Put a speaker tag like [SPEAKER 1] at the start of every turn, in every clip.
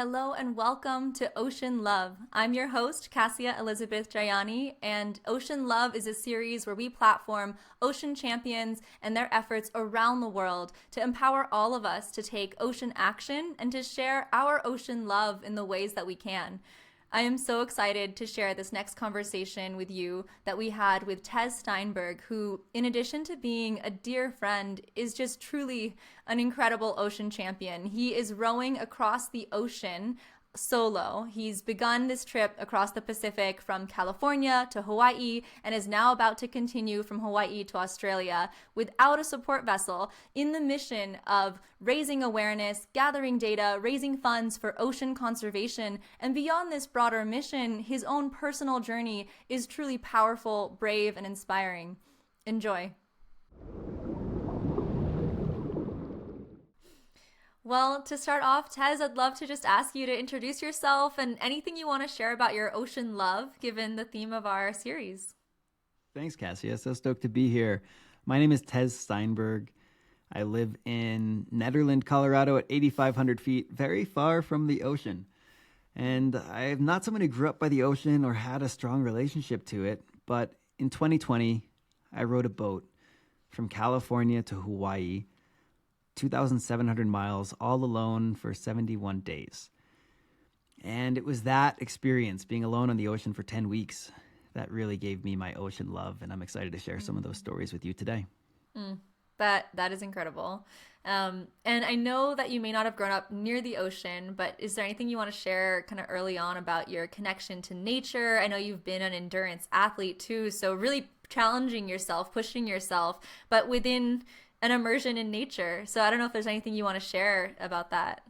[SPEAKER 1] Hello and welcome to Ocean Love. I'm your host, Cassia Elizabeth Jayani, and Ocean Love is a series where we platform ocean champions and their efforts around the world to empower all of us to take ocean action and to share our ocean love in the ways that we can. I am so excited to share this next conversation with you that we had with Tez Steinberg, who, in addition to being a dear friend, is just truly an incredible ocean champion. He is rowing across the ocean solo. He's begun this trip across the Pacific from California to Hawaii and is now about to continue from Hawaii to Australia without a support vessel in the mission of raising awareness, gathering data, raising funds for ocean conservation. And beyond this broader mission, his own personal journey is truly powerful, brave, and inspiring. Enjoy. Well, to start off, Tez, I'd love to just ask you to introduce yourself and anything you want to share about your ocean love, given the theme of our series.
[SPEAKER 2] Thanks, Cassia. So stoked to be here. My name is Tez Steinberg. I live in Nederland, Colorado at 8,500 feet, very far from the ocean. And I'm not someone who grew up by the ocean or had a strong relationship to it. But in 2020, I rowed a boat from California to Hawaii, 2,700 miles, all alone for 71 days. And it was that experience, being alone on the ocean for 10 weeks, that really gave me my ocean love. And I'm excited to share some of those stories with you today.
[SPEAKER 1] That is incredible. And I know that you may not have grown up near the ocean, but is there anything you want to share kind of early on about your connection to nature? I know you've been an endurance athlete too, so really challenging yourself, pushing yourself, but within an immersion in nature. So I don't know if there's anything you want to share about that.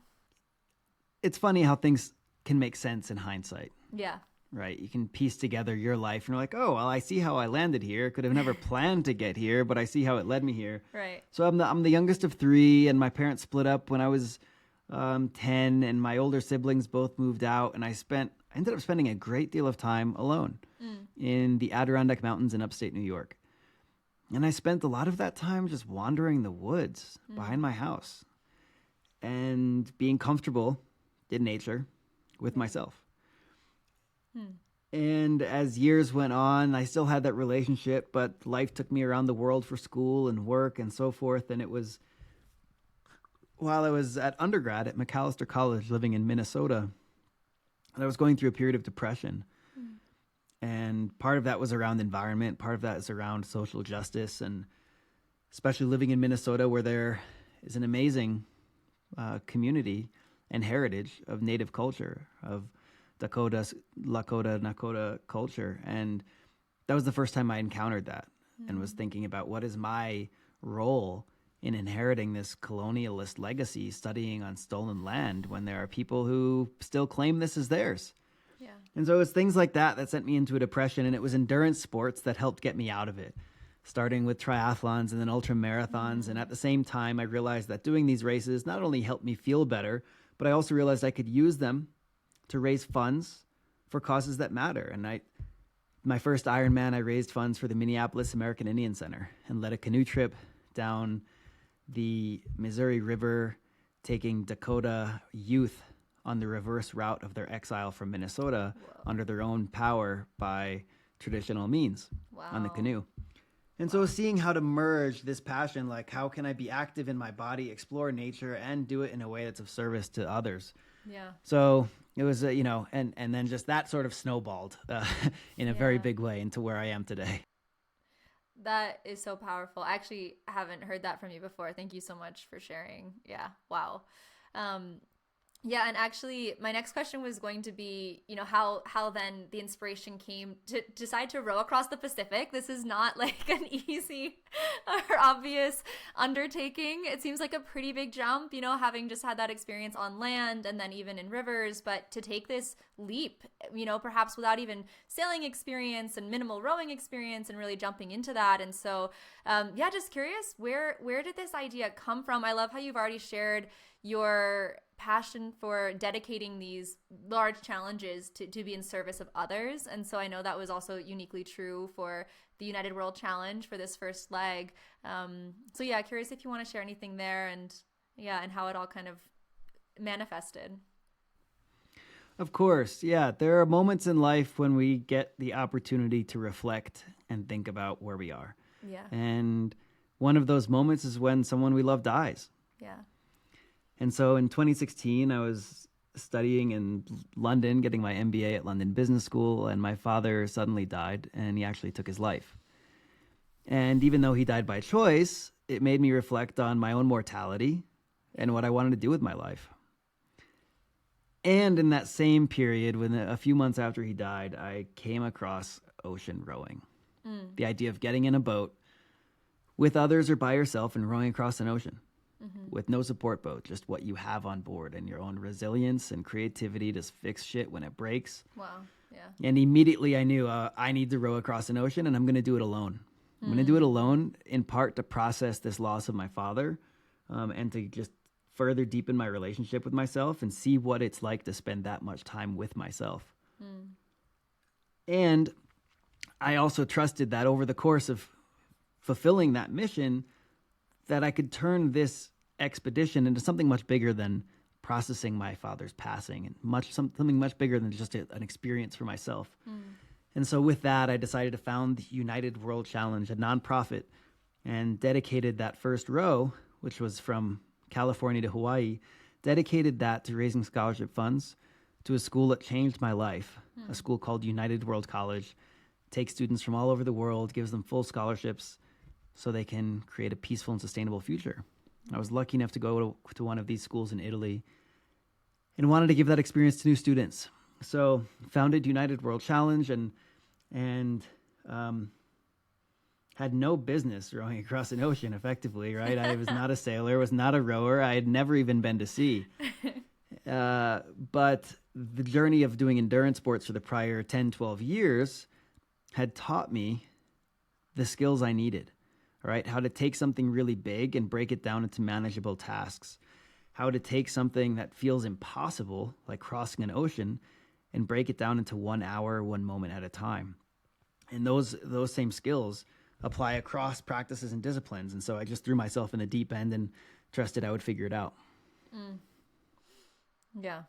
[SPEAKER 2] It's funny how things can make sense in hindsight.
[SPEAKER 1] Yeah.
[SPEAKER 2] Right. You can piece together your life and you're like, oh, well, I see how I landed here. Could have never planned to get here, but I see how it led me here.
[SPEAKER 1] Right.
[SPEAKER 2] So I'm the youngest of three, and my parents split up when I was 10, and my older siblings both moved out, and I ended up spending a great deal of time alone in the Adirondack Mountains in upstate New York. And I spent a lot of that time just wandering the woods behind my house and being comfortable in nature with myself. And as years went on, I still had that relationship, but life took me around the world for school and work and so forth. And it was while I was at undergrad at Macalester College living in Minnesota, and I was going through a period of depression. And part of that was around environment. Part of that is around social justice. And especially living in Minnesota, where there is an amazing community and heritage of Native culture, of Dakota, Lakota, Nakota culture. And that was the first time I encountered that and was thinking about what is my role in inheriting this colonialist legacy, studying on stolen land when there are people who still claim this is theirs.
[SPEAKER 1] Yeah.
[SPEAKER 2] And so it was things like that that sent me into a depression, and it was endurance sports that helped get me out of it, starting with triathlons and then ultra marathons. And at the same time, I realized that doing these races not only helped me feel better, but I also realized I could use them to raise funds for causes that matter. And my first Ironman, I raised funds for the Minneapolis American Indian Center and led a canoe trip down the Missouri River, taking Dakota youth on the reverse route of their exile from Minnesota under their own power by traditional means on the canoe. And so seeing how to merge this passion, like how can I be active in my body, explore nature, and do it in a way that's of service to others.
[SPEAKER 1] Yeah.
[SPEAKER 2] So it was, and then just that sort of snowballed in a very big way into where I am today.
[SPEAKER 1] That is so powerful. I actually haven't heard that from you before. Thank you so much for sharing. Yeah. Wow. Yeah, and actually, my next question was going to be, how then the inspiration came to decide to row across the Pacific. This is not like an easy or obvious undertaking. It seems like a pretty big jump, having just had that experience on land and then even in rivers. But to take this leap, perhaps without even sailing experience and minimal rowing experience and really jumping into that. And so, just curious, where did this idea come from? I love how you've already shared your passion for dedicating these large challenges to be in service of others. And so I know that was also uniquely true for the United World Challenge for this first leg. Curious if you want to share anything there and how it all kind of manifested.
[SPEAKER 2] Of course, yeah. There are moments in life when we get the opportunity to reflect and think about where we are.
[SPEAKER 1] Yeah.
[SPEAKER 2] And one of those moments is when someone we love dies.
[SPEAKER 1] Yeah.
[SPEAKER 2] And so in 2016, I was studying in London, getting my MBA at London Business School, and my father suddenly died, and he actually took his life. And even though he died by choice, it made me reflect on my own mortality and what I wanted to do with my life. And in that same period, when a few months after he died, I came across ocean rowing. The idea of getting in a boat with others or by yourself and rowing across an ocean with no support boat, just what you have on board and your own resilience and creativity to fix shit when it breaks.
[SPEAKER 1] Wow. Yeah.
[SPEAKER 2] And immediately I knew I need to row across an ocean, and I'm going to do it alone. I'm going to do it alone, in part to process this loss of my father and to just further deepen my relationship with myself and see what it's like to spend that much time with myself. And I also trusted that over the course of fulfilling that mission, that I could turn this expedition into something much bigger than processing my father's passing, and something much bigger than just an experience for myself. And so with that, I decided to found the United World Challenge, a nonprofit, and dedicated that first row, which was from California to Hawaii, dedicated that to raising scholarship funds to a school that changed my life, a school called United World College. Takes students from all over the world, gives them full scholarships so they can create a peaceful and sustainable future. I was lucky enough to go to one of these schools in Italy and wanted to give that experience to new students. So founded United World Challenge and had no business rowing across an ocean effectively, right? I was not a sailor, was not a rower. I had never even been to sea. But the journey of doing endurance sports for the prior 10, 12 years had taught me the skills I needed, right? How to take something really big and break it down into manageable tasks. How to take something that feels impossible, like crossing an ocean, and break it down into 1 hour, 1 moment at a time. And those same skills apply across practices and disciplines. And so I just threw myself in the deep end and trusted I would figure it out.
[SPEAKER 1] Yeah.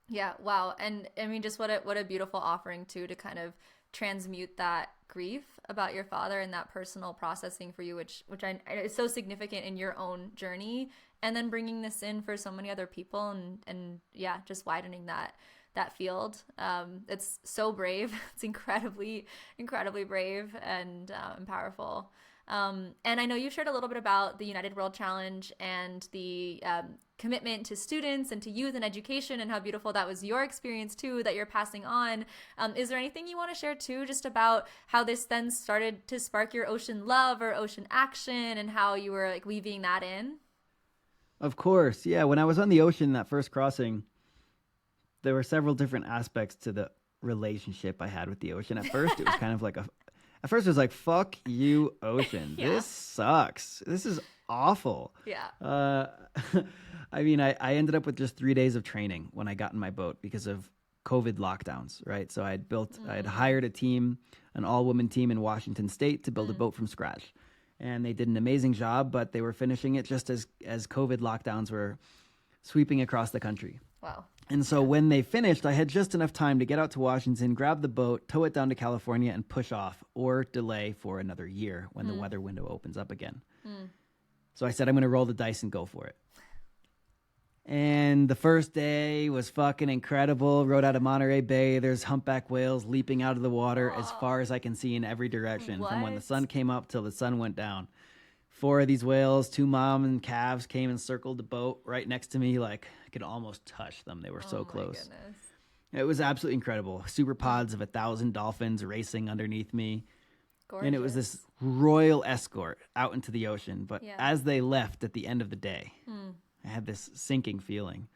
[SPEAKER 1] Yeah. Wow. And I mean, just what a beautiful offering too, to kind of transmute that grief about your father and that personal processing for you, which is so significant in your own journey, and then bringing this in for so many other people and yeah, just widening that field. It's so brave. It's incredibly brave and powerful. And I know you've shared a little bit about the United World Challenge and the commitment to students and to youth and education, and how beautiful that was your experience too, that you're passing on. Is there anything you want to share too, just about how this then started to spark your ocean love or ocean action, and how you were like weaving that in?
[SPEAKER 2] Of course. Yeah. When I was on the ocean, that first crossing, there were several different aspects to the relationship I had with the ocean. At first, it was kind of like at first it was like, fuck you, ocean.
[SPEAKER 1] Yeah.
[SPEAKER 2] This sucks. This is awful.
[SPEAKER 1] Yeah.
[SPEAKER 2] I mean, I ended up with just 3 days of training when I got in my boat because of COVID lockdowns, right? So I had hired a team, an all-woman team in Washington State to build a boat from scratch. And they did an amazing job, but they were finishing it just as COVID lockdowns were sweeping across the country.
[SPEAKER 1] Wow.
[SPEAKER 2] And so when they finished, I had just enough time to get out to Washington, grab the boat, tow it down to California, and push off or delay for another year when the weather window opens up again. So I said, I'm going to roll the dice and go for it. And the first day was fucking incredible. Rode out of Monterey Bay. There's humpback whales leaping out of the water as far as I can see in every direction. From when the sun came up till the sun went down. 4 of these whales, 2 mom and calves, came and circled the boat right next to me. Like, I could almost touch them. They were so close.
[SPEAKER 1] Goodness.
[SPEAKER 2] It was absolutely incredible. Super pods of 1,000 dolphins racing underneath me.
[SPEAKER 1] Gorgeous.
[SPEAKER 2] And it was this royal escort out into the ocean. But as they left at the end of the day, I had this sinking feeling.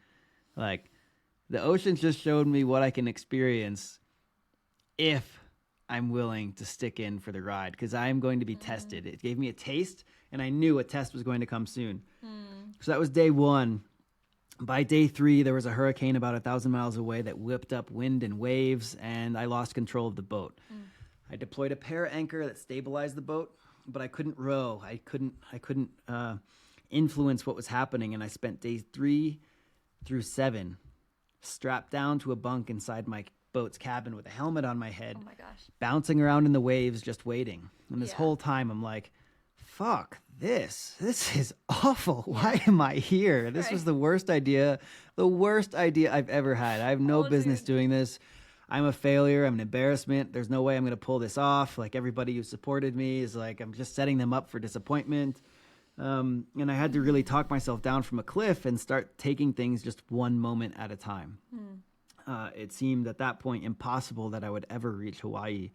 [SPEAKER 2] Like, the ocean just showed me what I can experience if I'm willing to stick in for the ride, because I'm going to be tested. It gave me a taste, and I knew a test was going to come soon. So that was day 1. By day 3, there was a hurricane about 1,000 miles away that whipped up wind and waves, and I lost control of the boat. I deployed a para anchor that stabilized the boat, but I couldn't row. I couldn't influence what was happening, and I spent days 3 through 7 strapped down to a bunk inside my boat's cabin with a helmet on my head,
[SPEAKER 1] Oh my gosh.
[SPEAKER 2] bouncing around in the waves, just waiting. And this
[SPEAKER 1] Yeah.
[SPEAKER 2] whole time I'm like, fuck this. This is awful. Why am I here? This was the worst idea I've ever had. I have no business doing this. I'm a failure. I'm an embarrassment. There's no way I'm going to pull this off. Like, everybody who supported me is like, I'm just setting them up for disappointment. And I had to really talk myself down from a cliff and start taking things just one moment at a time. It seemed at that point impossible that I would ever reach Hawaii,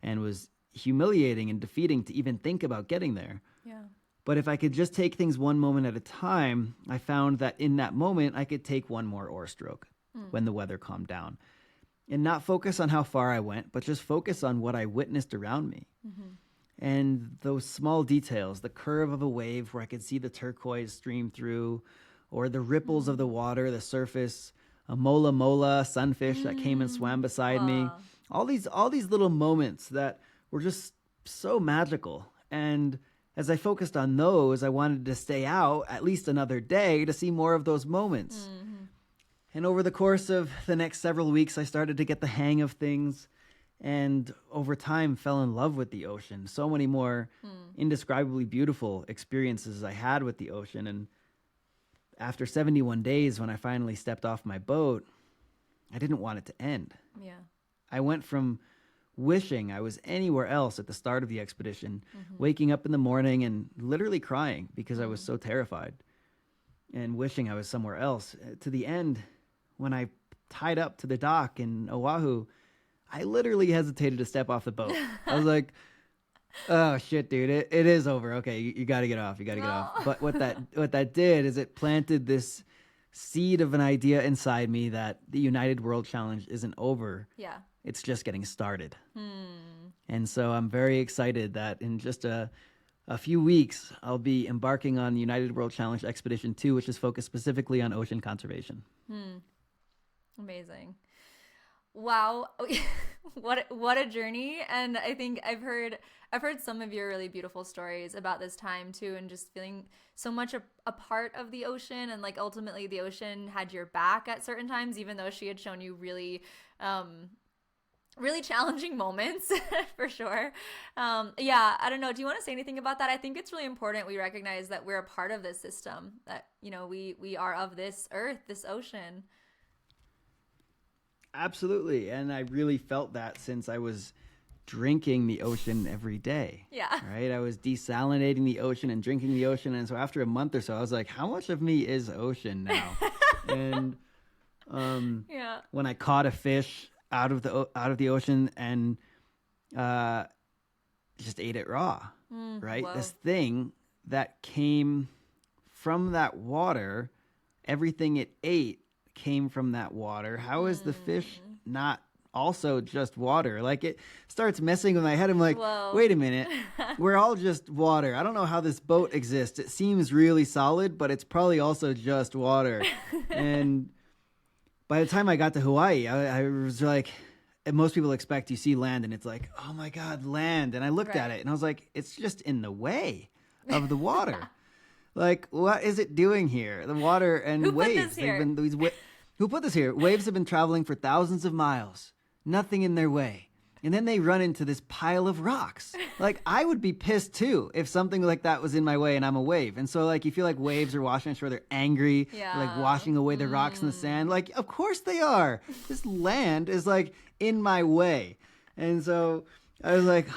[SPEAKER 2] and was humiliating and defeating to even think about getting there.
[SPEAKER 1] Yeah.
[SPEAKER 2] But if I could just take things one moment at a time, I found that in that moment, I could take one more oar stroke when the weather calmed down, and not focus on how far I went, but just focus on what I witnessed around me. And those small details, the curve of a wave where I could see the turquoise stream through, or the ripples of the water, the surface, a mola sunfish that came and swam beside me. All these little moments that were just so magical. And as I focused on those, I wanted to stay out at least another day to see more of those moments. And over the course of the next several weeks, I started to get the hang of things, and over time fell in love with the ocean. So many more indescribably beautiful experiences I had with the ocean. And after 71 days, when I finally stepped off my boat, I didn't want it to end.
[SPEAKER 1] Yeah.
[SPEAKER 2] I went from wishing I was anywhere else at the start of the expedition, waking up in the morning and literally crying because I was so terrified, and wishing I was somewhere else, to the end when I tied up to the dock in Oahu, I literally hesitated to step off the boat. I was like, oh shit, dude, it is over. Okay, you got to get off. You got to get off. But what that did is it planted this seed of an idea inside me that the United World Challenge isn't over.
[SPEAKER 1] Yeah.
[SPEAKER 2] It's just getting started. And so I'm very excited that in just a few weeks, I'll be embarking on the United World Challenge Expedition 2, which is focused specifically on ocean conservation.
[SPEAKER 1] Amazing. Wow. What a journey. And I think I've heard some of your really beautiful stories about this time too, and just feeling so much a part of the ocean, and like ultimately the ocean had your back at certain times, even though she had shown you really really challenging moments for sure. Yeah, I don't know. Do you want to say anything about that? I think it's really important we recognize that we're a part of this system, that, you know, we are of this earth, this ocean.
[SPEAKER 2] Absolutely. And I really felt that since I was drinking the ocean every day.
[SPEAKER 1] Yeah.
[SPEAKER 2] Right? I was desalinating the ocean and drinking the ocean. And so after a month or so, I was like, how much of me is ocean now? And
[SPEAKER 1] Yeah.
[SPEAKER 2] when I caught a fish out of the ocean and just ate it raw, right?
[SPEAKER 1] Whoa.
[SPEAKER 2] This thing that came from that water, everything it ate came from that water. How is the fish not also just water? Like, it starts messing with my head. I'm like,
[SPEAKER 1] Whoa.
[SPEAKER 2] wait a minute. We're all just water. I don't know how this boat exists. It seems really solid, but it's probably also just water. And by the time I got to Hawaii, I was like, and most people expect you see land and it's like, oh my God, land. And I looked at it and I was like, it's just in the way of the water. Like, what is it doing here? The water and
[SPEAKER 1] Who put
[SPEAKER 2] waves.
[SPEAKER 1] this here?
[SPEAKER 2] Who put this here? Waves have been traveling for thousands of miles. Nothing in their way. And then they run into this pile of rocks. Like, I would be pissed too if something like that was in my way and I'm a wave. And so, like, you feel like waves are washing ashore. They're angry.
[SPEAKER 1] Yeah.
[SPEAKER 2] Like, washing away the rocks and the sand. Like, of course they are. This land is, like, in my way. And so I was like,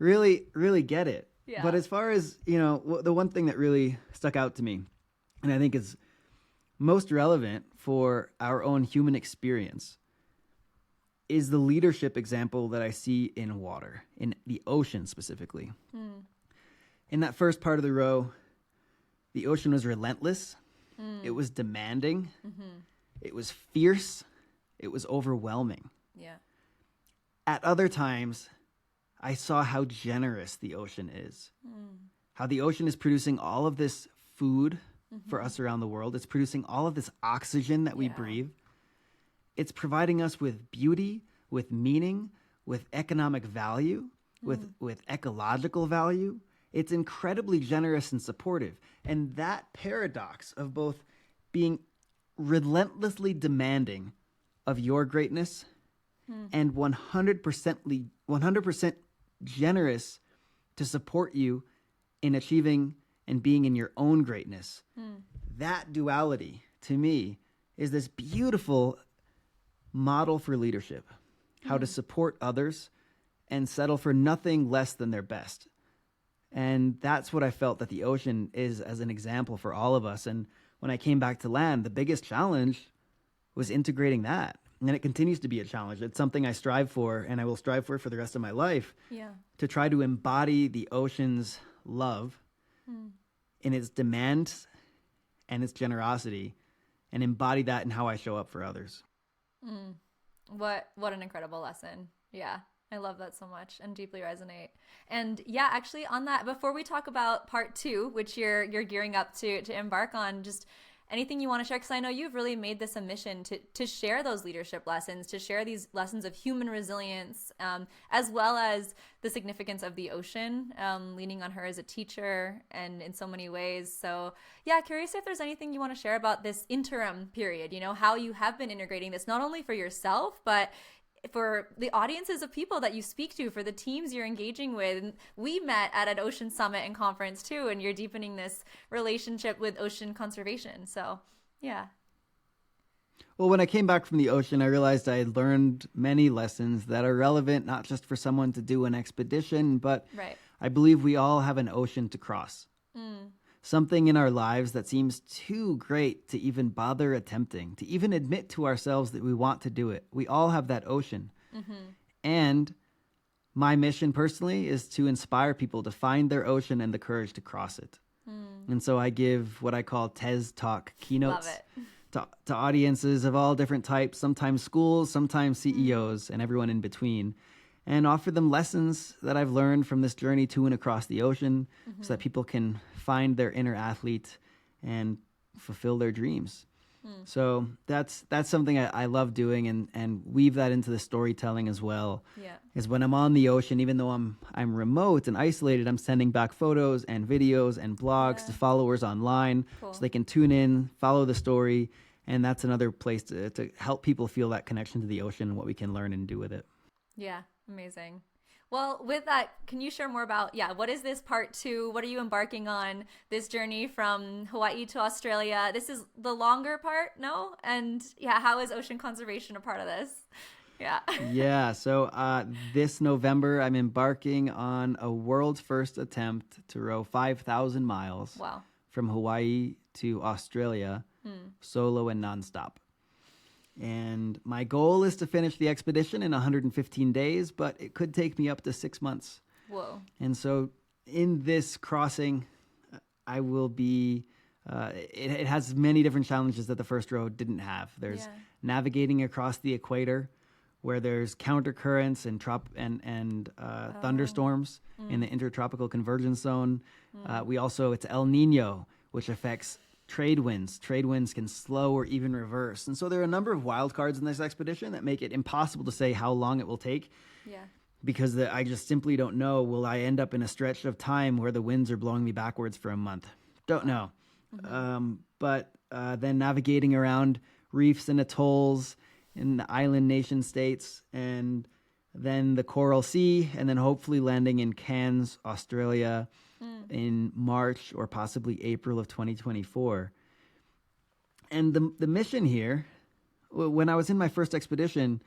[SPEAKER 2] really, really get it.
[SPEAKER 1] Yeah.
[SPEAKER 2] But as far as, you know, the one thing that really stuck out to me, and I think is most relevant for our own human experience, is the leadership example that I see in water, in the ocean specifically. In that first part of the row, the ocean was relentless. It was demanding. It was fierce. It was overwhelming.
[SPEAKER 1] Yeah.
[SPEAKER 2] At other times, I saw how generous the ocean is. How the ocean is producing all of this food for us around the world. It's producing all of this oxygen that we breathe. It's providing us with beauty, with meaning, with economic value, with ecological value. It's incredibly generous and supportive. And that paradox of both being relentlessly demanding of your greatness and 100% generous to support you in achieving and being in your own greatness. That duality, to me, is this beautiful model for leadership, how to support others and settle for nothing less than their best. And that's what I felt that the ocean is as an example for all of us. And when I came back to land, the biggest challenge was integrating that. And it continues to be a challenge. It's something I strive for, and I will strive for the rest of my life, to try to embody the ocean's love in its demands and its generosity, and embody that in how I show up for others.
[SPEAKER 1] What an incredible lesson. Yeah. I love that so much and deeply resonate. And yeah, actually on that, before we talk about part 2, which you're gearing up to embark on, just anything you want to share, because I know you've really made this a mission to share those leadership lessons, to share these lessons of human resilience, as well as the significance of the ocean, leaning on her as a teacher and in so many ways. So yeah, curious if there's anything you want to share about this interim period, how you have been integrating this, not only for yourself, but for the audiences of people that you speak to, for the teams you're engaging with. And we met at an ocean summit and conference too, and you're deepening this relationship with ocean conservation. So yeah.
[SPEAKER 2] Well, when I came back from the ocean, I realized I had learned many lessons that are relevant, not just for someone to do an expedition, but I believe we all have an ocean to cross. Something in our lives that seems too great to even bother attempting, to even admit to ourselves that we want to do it. We all have that ocean. And my mission personally is to inspire people to find their ocean and the courage to cross it. And so I give what I call Tez Talk keynotes to audiences of all different types, sometimes schools, sometimes CEOs, and everyone in between, and offer them lessons that I've learned from this journey to and across the ocean, so that people can find their inner athlete and fulfill their dreams. So that's something I love doing, and weave that into the storytelling as well. Is when I'm on the ocean, even though I'm remote and isolated, I'm sending back photos and videos and blogs to followers online, so they can tune in, follow the story, and that's another place to help people feel that connection to the ocean and what we can learn and do with it.
[SPEAKER 1] Yeah, amazing. Well, with that, can you share more about, what is this part 2? What are you embarking on, this journey from Hawaii to Australia? This is the longer part, no? And how is ocean conservation a part of this?
[SPEAKER 2] So this November, I'm embarking on a world's first attempt to row 5,000 miles from Hawaii to Australia, solo and nonstop. And my goal is to finish the expedition in 115 days, but it could take me up to 6 months.
[SPEAKER 1] Whoa.
[SPEAKER 2] And so in this crossing, I will be, it has many different challenges that the first row didn't have. There's navigating across the equator, where there's counter currents and thunderstorms in the intertropical convergence zone. It's El Niño, which affects trade winds. Trade winds can slow or even reverse. And so there are a number of wild cards in this expedition that make it impossible to say how long it will take. Because I just simply don't know. Will I end up in a stretch of time where the winds are blowing me backwards for a month? Don't know. But then navigating around reefs and atolls in the island nation states, and then the Coral Sea, and then hopefully landing in Cairns, Australia, in March or possibly April of 2024. And the mission here, when I was in my first expedition,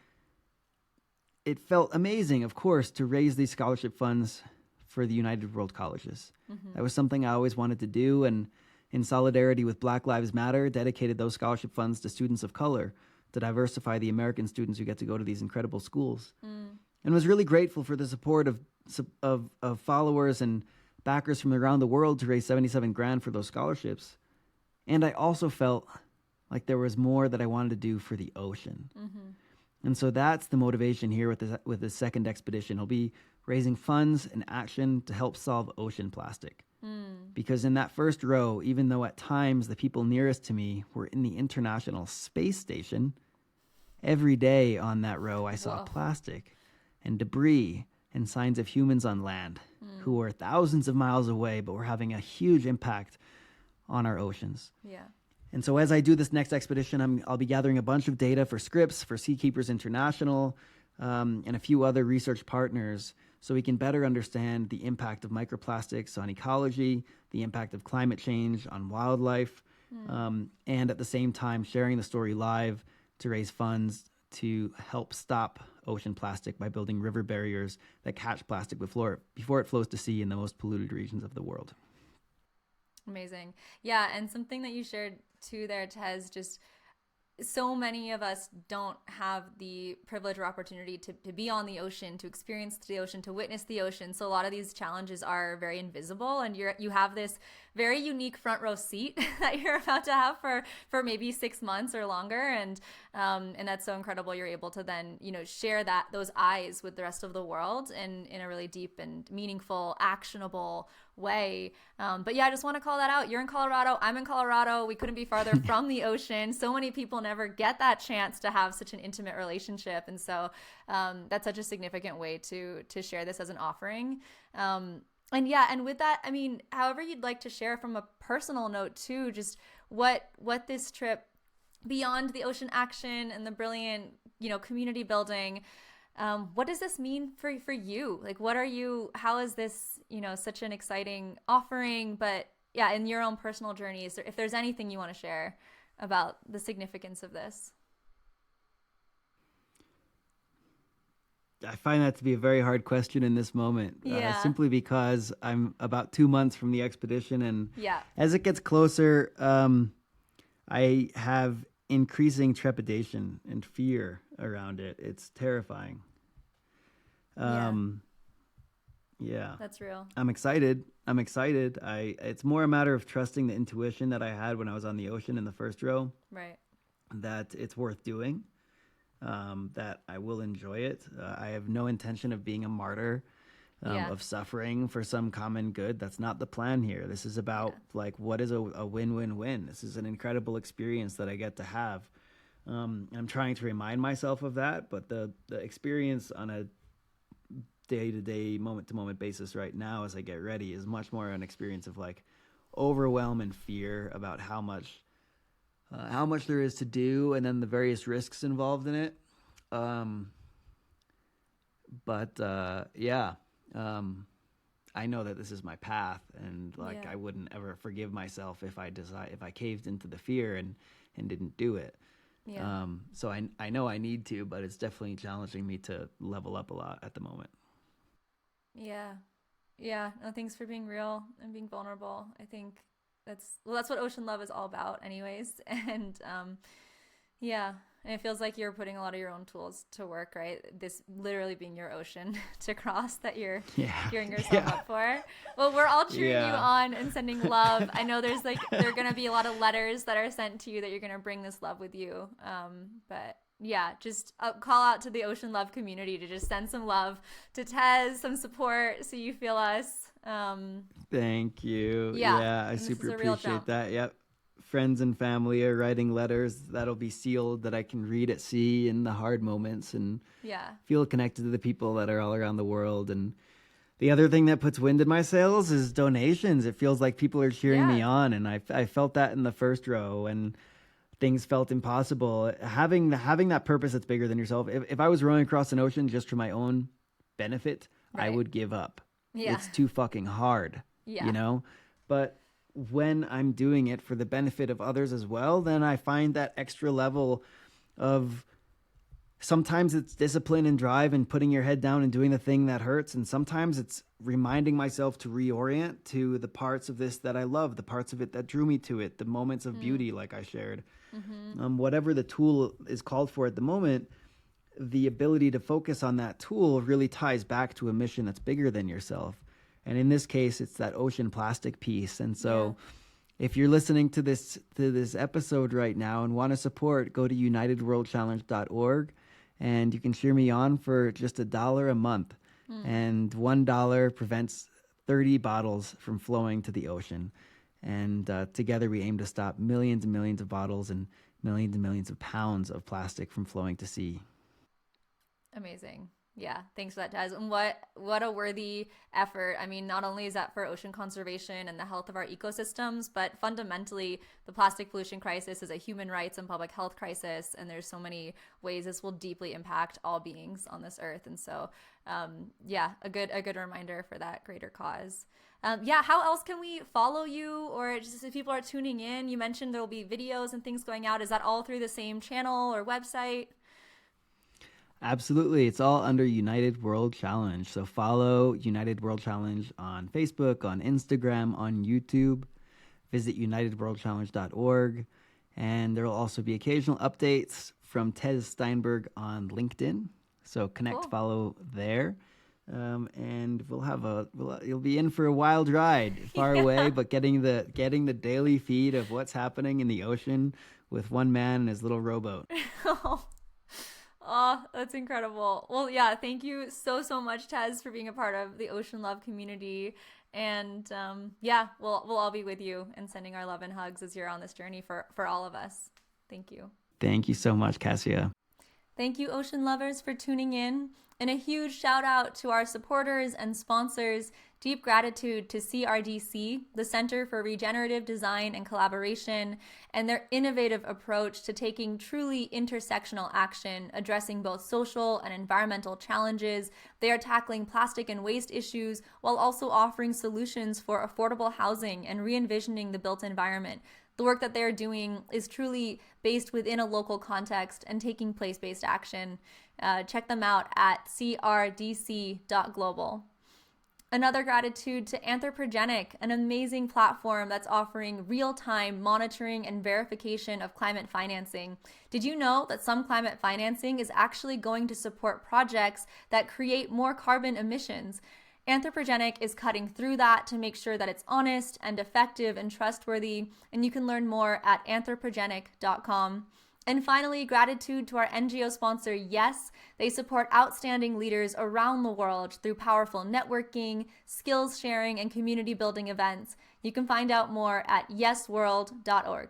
[SPEAKER 2] it felt amazing, of course, to raise these scholarship funds for the United World Colleges. That was something I always wanted to do, and in solidarity with Black Lives Matter, dedicated those scholarship funds to students of color to diversify the American students who get to go to these incredible schools. And was really grateful for the support of followers and backers from around the world to raise 77 grand for those scholarships. And I also felt like there was more that I wanted to do for the ocean. And so that's the motivation here with the second expedition. It'll be raising funds and action to help solve ocean plastic. Because in that first row, even though at times the people nearest to me were in the International Space Station, every day on that row I saw plastic and debris and signs of humans on land who were thousands of miles away but were having a huge impact on our oceans. And so as I do this next expedition, I'll be gathering a bunch of data for Scripps, for Seakeepers International, and a few other research partners, so we can better understand the impact of microplastics on ecology, the impact of climate change on wildlife, and at the same time sharing the story live to raise funds to help stop ocean plastic by building river barriers that catch plastic before it flows to sea in the most polluted regions of the world.
[SPEAKER 1] Amazing. Yeah, and something that you shared too there, Tez, just so many of us don't have the privilege or opportunity to be on the ocean, to experience the ocean, to witness the ocean. So a lot of these challenges are very invisible, and you have this very unique front row seat that you're about to have for maybe 6 months or longer, and that's so incredible. You're able to then share those eyes with the rest of the world in a really deep and meaningful, actionable way. But yeah, I just want to call that out. You're in Colorado. I'm in Colorado. We couldn't be farther from the ocean. So many people never get that chance to have such an intimate relationship. And so that's such a significant way to share this as an offering. And with that, I mean, however you'd like to share from a personal note too, just what this trip, beyond the ocean action and the brilliant, community building, what does this mean for you? Like, how is this, such an exciting offering, but yeah, in your own personal journeys, if there's anything you want to share about the significance of this.
[SPEAKER 2] I find that to be a very hard question in this moment, simply because I'm about 2 months from the expedition, and as it gets closer, I have increasing trepidation and fear around it. It's terrifying.
[SPEAKER 1] That's real.
[SPEAKER 2] I'm excited. It's more a matter of trusting the intuition that I had when I was on the ocean in the first row.
[SPEAKER 1] Right.
[SPEAKER 2] That it's worth doing. That I will enjoy it. I have no intention of being a martyr, of suffering for some common good. That's not the plan here. This is about what is a win-win-win. This is an incredible experience that I get to have. I'm trying to remind myself of that, but the experience on a day-to-day, moment-to-moment basis right now as I get ready is much more an experience of overwhelm and fear about how much there is to do, and then the various risks involved in it. I know that this is my path, and I wouldn't ever forgive myself if I caved into the fear and didn't do it. Yeah. So I know I need to, but it's definitely challenging me to level up a lot at the moment.
[SPEAKER 1] Yeah. Yeah. No, thanks for being real and being vulnerable. I think that's what Ocean Love is all about anyways. And and it feels like you're putting a lot of your own tools to work, right? This literally being your ocean to cross that you're gearing yourself up for. Well, we're all cheering you on and sending love. I know there are going to be a lot of letters that are sent to you that you're going to bring this love with you. But yeah, just call out to the Ocean Love community to just send some love to Tez, some support, so you feel us.
[SPEAKER 2] Thank you. Yeah, I super appreciate that. Yep. Friends and family are writing letters that'll be sealed that I can read at sea in the hard moments and feel connected to the people that are all around the world. And the other thing that puts wind in my sails is donations. It feels like people are cheering me on, and I felt that in the first row, and things felt impossible. Having that purpose that's bigger than yourself. If I was rowing across an ocean just for my own benefit, I would give up. Yeah. It's too fucking hard, But when I'm doing it for the benefit of others as well, then I find that extra level of, sometimes it's discipline and drive and putting your head down and doing the thing that hurts. And sometimes it's reminding myself to reorient to the parts of this that I love, the parts of it that drew me to it, the moments of beauty, like I shared. Mm-hmm. Whatever the tool is called for at the moment, the ability to focus on that tool really ties back to a mission that's bigger than yourself. And in this case, it's that ocean plastic piece. And so if you're listening to this episode right now and want to support, go to unitedworldchallenge.org, and you can cheer me on for just $1 a month. And $1 prevents 30 bottles from flowing to the ocean. And together we aim to stop millions and millions of bottles and millions of pounds of plastic from flowing to sea.
[SPEAKER 1] Amazing. Yeah, thanks for that, Tez. And what a worthy effort. I mean, not only is that for ocean conservation and the health of our ecosystems, but fundamentally, the plastic pollution crisis is a human rights and public health crisis. And there's so many ways this will deeply impact all beings on this earth. And so, yeah, a good reminder for that greater cause. Yeah, how else can we follow you? Or just if people are tuning in, you mentioned there will be videos and things going out. Is that all through the same channel or website?
[SPEAKER 2] Absolutely. It's all under United World Challenge. So follow United World Challenge on Facebook, on Instagram, on YouTube. Visit unitedworldchallenge.org. And there will also be occasional updates from Tez Steinberg on LinkedIn. So connect,
[SPEAKER 1] Cool.
[SPEAKER 2] follow there. And you'll be in for a wild ride, far away, but getting the daily feed of what's happening in the ocean with one man and his little rowboat.
[SPEAKER 1] Oh, that's incredible. Well, yeah, thank you so much, Tez, for being a part of the Ocean Love community. And yeah, we'll all be with you and sending our love and hugs as you're on this journey for all of us. Thank you.
[SPEAKER 2] Thank you so much, Cassia.
[SPEAKER 1] Thank you, ocean lovers, for tuning in. And a huge shout out to our supporters and sponsors. Deep gratitude to CRDC, the Center for Regenerative Design and Collaboration, and their innovative approach to taking truly intersectional action, addressing both social and environmental challenges. They are tackling plastic and waste issues while also offering solutions for affordable housing and re-envisioning the built environment. The work that they're doing is truly based within a local context and taking place-based action. Check them out at CRDC.Global. Another gratitude to Anthropogenic, an amazing platform that's offering real-time monitoring and verification of climate financing. Did you know that some climate financing is actually going to support projects that create more carbon emissions? Anthropogenic is cutting through that to make sure that it's honest and effective and trustworthy, and you can learn more at anthropogenic.com. And finally, gratitude to our NGO sponsor, Yes. They support outstanding leaders around the world through powerful networking, skills sharing, and community building events. You can find out more at yesworld.org.